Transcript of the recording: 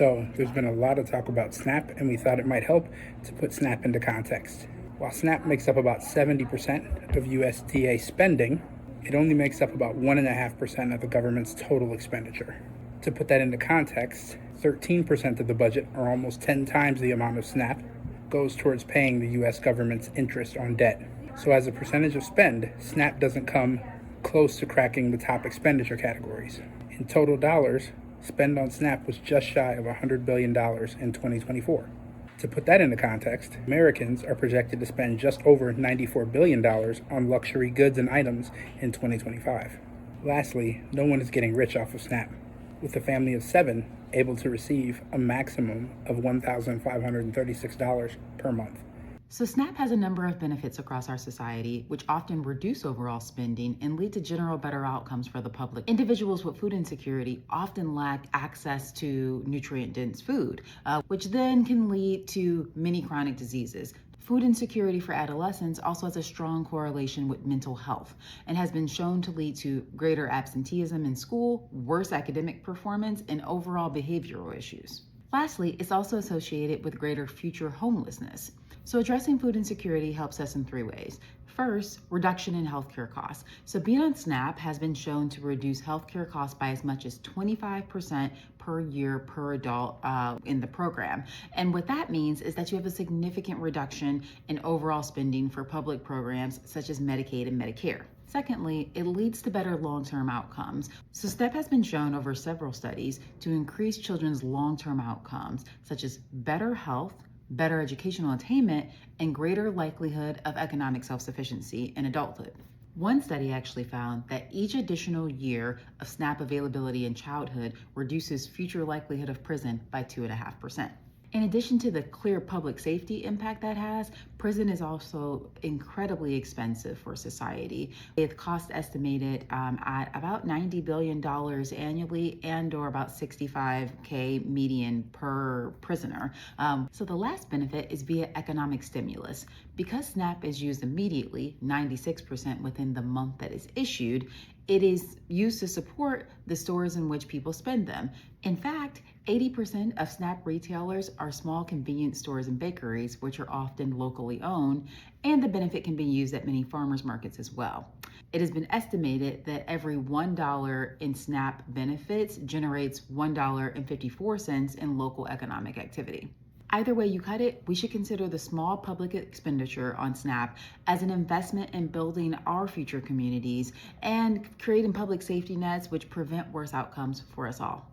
So, there's been a lot of talk about SNAP, and we thought it might help to put SNAP into context. While SNAP makes up about 70% of USDA spending, it only makes up about 1.5% of the government's total expenditure. To put that into context, 13% of the budget, or almost 10 times the amount of SNAP, goes towards paying the US government's interest on debt. So, as a percentage of spend, SNAP doesn't come close to cracking the top expenditure categories. In total dollars, spend on SNAP was just shy of $100 billion in 2024. To put that into context, Americans are projected to spend just over $94 billion on luxury goods and items in 2025. Lastly, no one is getting rich off of SNAP, with a family of 7 able to receive a maximum of $1,536 per month. So SNAP has a number of benefits across our society, which often reduce overall spending and lead to general better outcomes for the public. Individuals with food insecurity often lack access to nutrient-dense food, which then can lead to many chronic diseases. Food insecurity for adolescents also has a strong correlation with mental health and has been shown to lead to greater absenteeism in school, worse academic performance, and overall behavioral issues. Lastly, it's also associated with greater future homelessness. So addressing food insecurity helps us in 3 ways. First, reduction in healthcare costs. So being on SNAP has been shown to reduce healthcare costs by as much as 25% per year per adult in the program. And what that means is that you have a significant reduction in overall spending for public programs such as Medicaid and Medicare. Secondly, it leads to better long-term outcomes. So SNAP has been shown over several studies to increase children's long-term outcomes, such as better health, better educational attainment, and greater likelihood of economic self-sufficiency in adulthood. One study actually found that each additional year of SNAP availability in childhood reduces future likelihood of prison by 2.5%. In addition to the clear public safety impact that has, prison is also incredibly expensive for society, with cost estimated at about $90 billion annually and or about $65K median per prisoner. So the last benefit is via economic stimulus. Because SNAP is used immediately, 96% within the month that is issued, it is used to support the stores in which people spend them. In fact, 80% of SNAP retailers are small convenience stores and bakeries, which are often locally owned, and the benefit can be used at many farmers markets as well. It has been estimated that every $1 in SNAP benefits generates $1.54 in local economic activity. Either way you cut it, we should consider the small public expenditure on SNAP as an investment in building our future communities and creating public safety nets which prevent worse outcomes for us all.